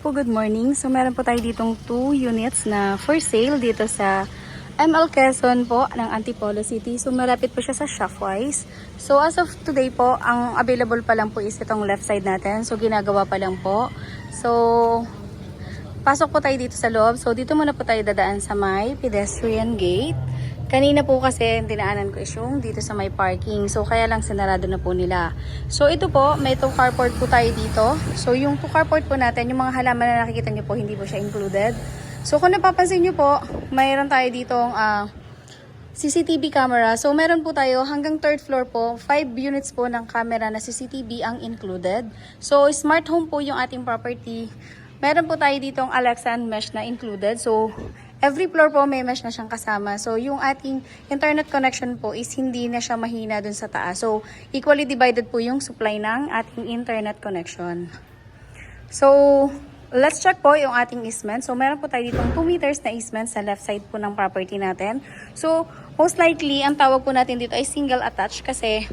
Good morning. So meron po tayo ditong 2 units na for sale dito sa ML Quezon po ng Antipolo City. So malapit po siya sa Shopwise. So as of today po, ang available pa lang po is itong left side natin. So ginagawa pa lang po. So pasok po tayo dito sa loob. So dito muna po tayo dadaan sa may pedestrian gate. Kanina po kasi dinaanan ko is yung dito sa may parking. So kaya lang sinarado na po nila. So ito po, may 2 carport po tayo dito. So yung 2 carport po natin, yung mga halaman na nakikita nyo po, hindi po siya included. So kung napapansin nyo po, mayroon tayo ditong CCTV camera. So meron po tayo hanggang 3rd floor po, 5 units po ng camera na CCTV ang included. So smart home po yung ating property. Meron po tayo ditong Alexa and mesh na included. So every floor po may mesh na siyang kasama. So yung ating internet connection po is hindi na siya mahina dun sa taas. So equally divided po yung supply ng ating internet connection. So let's check po yung ating easement. So meron po tayo ditong 2 meters na easement sa left side po ng property natin. So most likely ang tawag po natin dito ay single attached kasi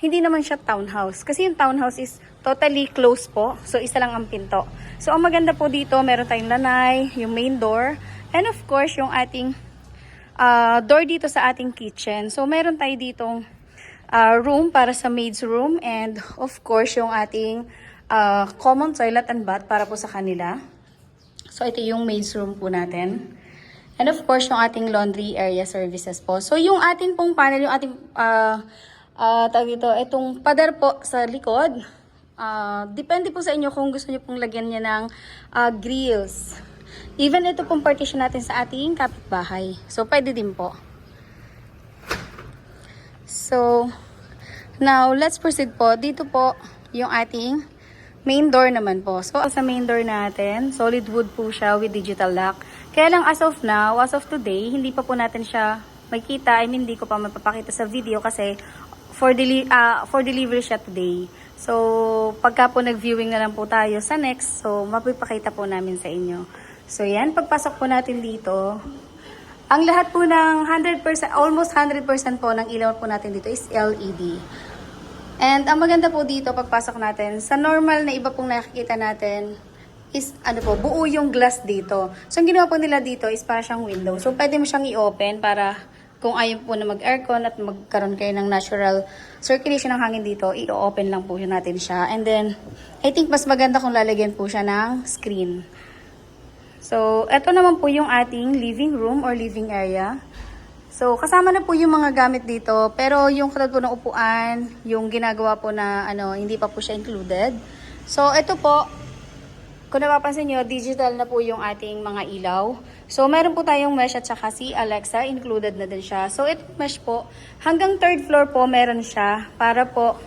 hindi naman siya townhouse. Kasi yung townhouse is totally closed po. So isa lang ang pinto. So ang maganda po dito, meron tayong lanay, yung main door, and of course, yung ating door dito sa ating kitchen. So, meron tayo ditong room para sa maid's room. And of course, yung ating common toilet and bath para po sa kanila. So, ito yung maid's room po natin. And of course, yung ating laundry area services po. So, yung ating pong panel, yung ating tawag dito, itong pader po sa likod. Depende po sa inyo kung gusto niyo pong lagyan niya ng grills. Even ito pong partition natin sa ating kapitbahay. So, pwede din po. So, now, let's proceed po. Dito po, yung ating main door naman po. So, sa main door natin, solid wood po siya with digital lock. Kaya lang as of now, as of today, hindi pa po natin siya makita. I mean, hindi ko pa mapapakita sa video kasi for delivery siya today. So, pagka po nag-viewing na lang po tayo sa next, so, mapipakita po namin sa inyo. So, yan. Pagpasok po natin dito, ang lahat po ng 100%, almost 100% po ng ilaw po natin dito is LED. And ang maganda po dito, pagpasok natin, sa normal na iba pong nakikita natin, is buo yung glass dito. So, ang ginawa po nila dito is para siyang window. So, pwede mo siyang i-open para kung ayaw po na mag-aircon at magkaroon kayo ng natural circulation ng hangin dito, i-open lang po natin siya. And then, I think mas maganda kung lalagyan po siya ng screen. So, ito naman po yung ating living room or living area. So, kasama na po yung mga gamit dito. Pero yung katulad po ng upuan, yung ginagawa po na hindi pa po siya included. So, ito po, kung napapansin nyo, digital na po yung ating mga ilaw. So, meron po tayong mesh at saka si Alexa, included na din siya. So, ito mesh po, hanggang 3rd floor po meron siya para po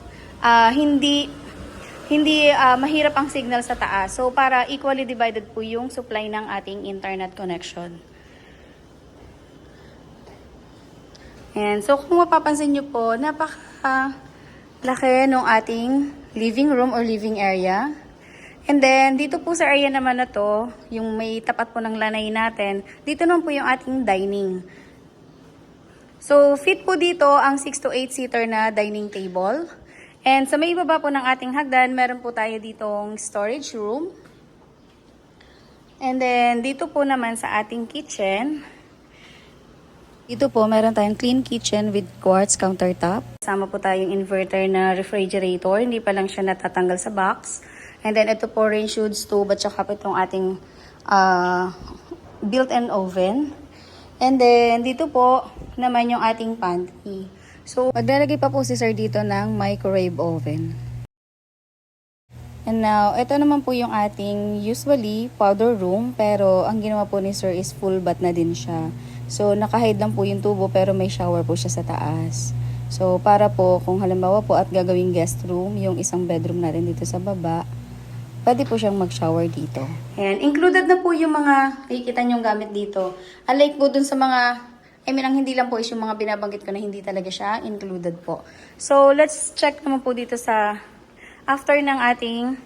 hindi mahirap ang signal sa taas. So, para equally divided po yung supply ng ating internet connection. And so, kung mapapansin nyo po, napaka-laki ng ating living room or living area. And then, dito po sa area naman na to, yung may tapat po ng lanay natin, dito naman po yung ating dining. So, fit po dito ang 6 to 8 seater na dining table. And sa may ibaba po ng ating hagdan, meron po tayo ditong storage room. And then, dito po naman sa ating kitchen, dito po meron tayong clean kitchen with quartz countertop. Kasama po tayong inverter na refrigerator, hindi pa lang siya natatanggal sa box. And then, ito po range hoods tube at saka po itong ating built-in oven. And then, dito po naman yung ating pantry. So, maglalagay pa po si sir dito ng microwave oven. And now, ito naman po yung ating usually powder room. Pero, ang ginawa po ni sir is full bath na din siya. So, nakahide lang po yung tubo pero may shower po siya sa taas. So, para po kung halimbawa po at gagawing guest room, yung isang bedroom natin dito sa baba, pwede po siyang mag-shower dito. Ayan, included na po yung mga nakikita nyong gamit dito. Unlike po dun sa mga ang hindi lang po is yung mga binabanggit ko na hindi talaga siya included po. So, let's check naman po dito sa after ng ating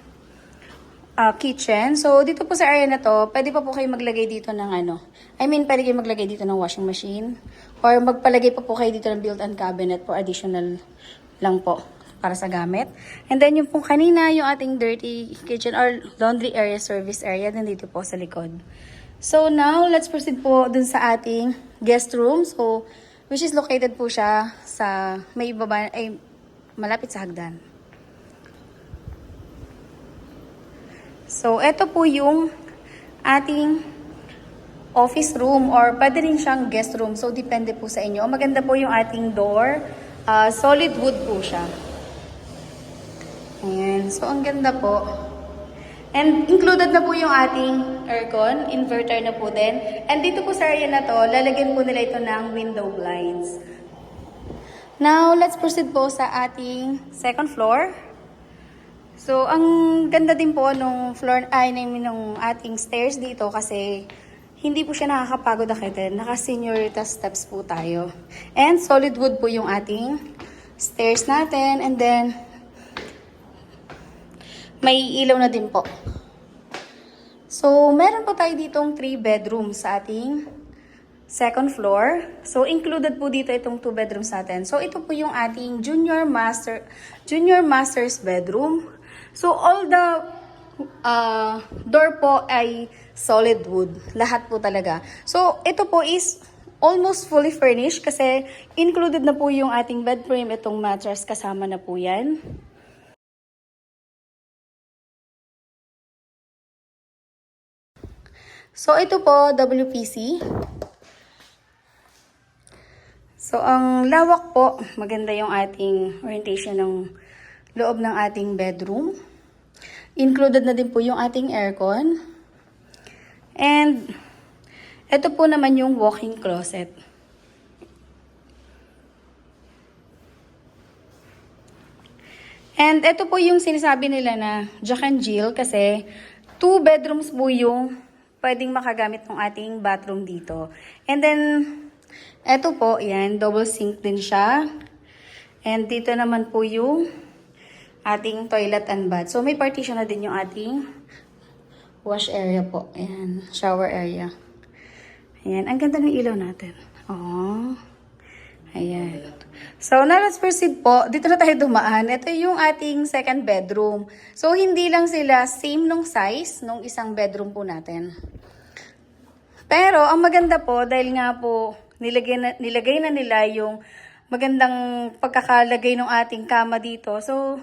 kitchen. So, dito po sa area na to, pwede pa po kayo maglagay dito ng pwede kayo maglagay dito ng washing machine. Or magpalagay pa po kayo dito ng built-in cabinet for additional lang po. para sa gamit. And then yung pong kanina, yung ating dirty kitchen or laundry area, service area, nandito po sa likod. So now, let's proceed po dun sa ating guest room. So, which is located po siya sa may baba, ay malapit sa hagdan. So, ito po yung ating office room or pwede rin siyang guest room. So, depende po sa inyo. Maganda po yung ating door. Solid wood po siya. Ayan. So, ang ganda po. And included na po yung ating aircon. Inverter na po din. And dito po sa area na to, lalagyan po nila ito ng window blinds. Now, let's proceed po sa ating second floor. So, ang ganda din po nung floor, nung ating stairs dito kasi hindi po siya nakakapagod akitin. Naka-senioritas steps po tayo. And solid wood po yung ating stairs natin. And then, may ilaw na din po. So, meron po tayo ditong 3 bedrooms sa ating second floor. So, included po dito itong 2 bedrooms natin. So, ito po yung ating junior master's bedroom. So, all the door po ay solid wood. Lahat po talaga. So, ito po is almost fully furnished kasi included na po yung ating bed frame. Itong mattress kasama na po yan. So, ito po, WPC. So, ang lawak po, maganda yung ating orientation ng loob ng ating bedroom. Included na din po yung ating aircon. And, ito po naman yung walk-in closet. And, ito po yung sinasabi nila na Jack and Jill kasi 2 bedrooms po yung pwedeng makagamit ng ating bathroom dito. And then, ito po, yan, double sink din siya. And dito naman po yung ating toilet and bath. So, may partition na din yung ating wash area po. Ayan, shower area. Ayan, ang ganda ng ilaw natin. Oh, ayan. So, now let's proceed po. Dito na tayo dumaan. Ito yung ating second bedroom. So, hindi lang sila same nung size nung isang bedroom po natin. Pero, ang maganda po, dahil nga po, nilagay na nila yung magandang pagkakalagay ng ating kama dito. So,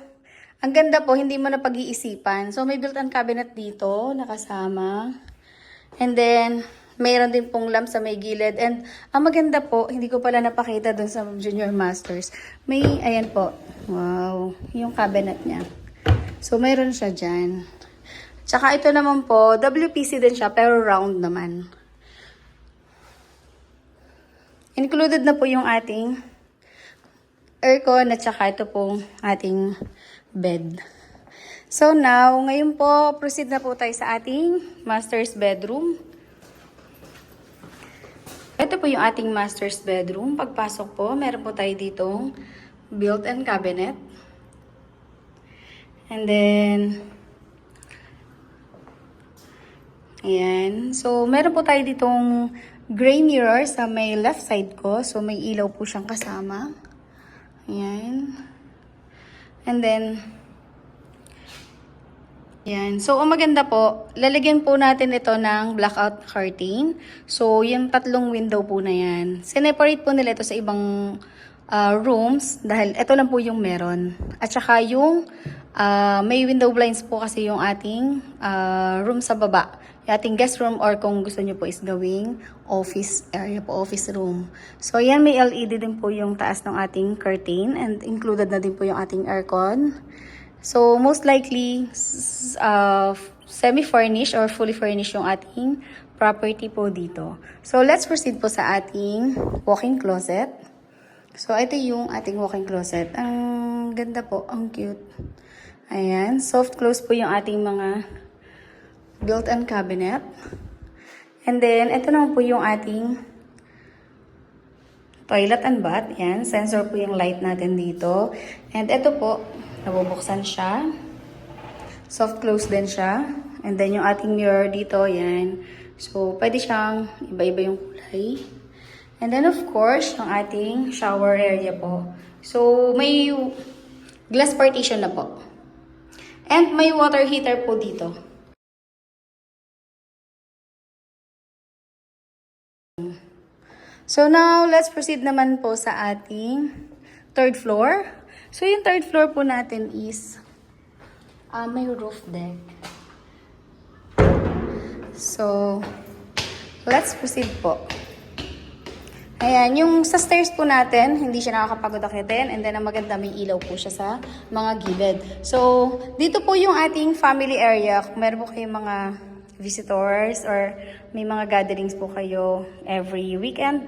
ang ganda po, hindi mo na pag-iisipan. So, may built-in cabinet dito, nakasama. And then, mayroon din pong lamp sa may gilid. And, ang maganda po, hindi ko pala napakita dun sa Junior Masters. May, ayan po, wow, yung cabinet niya. So, mayroon siya dyan. Tsaka ito naman po, WPC din siya, pero round naman. Included na po yung ating aircon at saka ito pong ating bed. So now, ngayon po, proceed na po tayo sa ating master's bedroom. Ito po yung ating master's bedroom. Pagpasok po, meron po tayo ditong built-in cabinet. And then, ayan. So, meron po tayo ditong gray mirror sa may left side ko. So, may ilaw po siyang kasama. Ayan. And then, yan. So, ang maganda po, lalagyan po natin ito ng blackout curtain. So, yung 3 window po na yan. Sineparate po nila ito sa ibang rooms dahil ito lang po yung meron. At saka yung may window blinds po kasi yung ating room sa baba. Yung ating guest room or kung gusto nyo po is gawing office area po, office room. So, yan, may LED din po yung taas ng ating curtain and included na din po yung ating aircon. So, most likely, semi-furnished or fully furnished yung ating property po dito. So, let's proceed po sa ating walk-in closet. So, ito yung ating walk-in closet. Ang ganda po, ang cute. Ayan, soft close po yung ating mga built-in cabinet. And then, ito naman po yung ating toilet and bath. Yan, sensor po yung light natin dito. And ito po, nabubuksan siya. Soft close din siya. And then, yung ating mirror dito, yan. So, pwede siyang iba-iba yung kulay. And then, of course, yung ating shower area po. So, may Glass partition na po. And may water heater po dito. So now, let's proceed naman po sa ating third floor. So yung third floor po natin is may roof deck. So, let's proceed po. Ayan, yung sa stairs po natin, hindi siya nakakapagod akitin. And then, ang maganda, may ilaw po siya sa mga gilid. So, dito po yung ating family area. Kung meron po kayong mga visitors or may mga gatherings po kayo every weekend.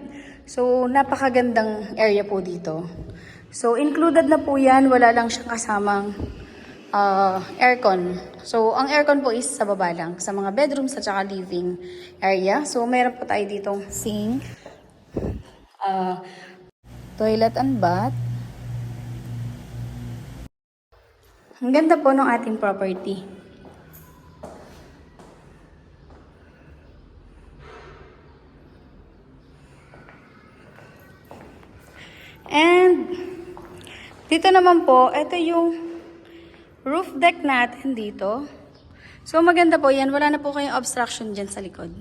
So, napakagandang area po dito. So, included na po yan. Wala lang siyang kasamang aircon. So, ang aircon po is sa baba lang. Sa mga bedrooms at saka living area. So, meron po tayo ditong sink. Toilet and bath. Ang ganda po ng ating property. And dito naman po, ito yung roof deck natin dito. So maganda po yan, wala na po kayong obstruction dyan sa likod.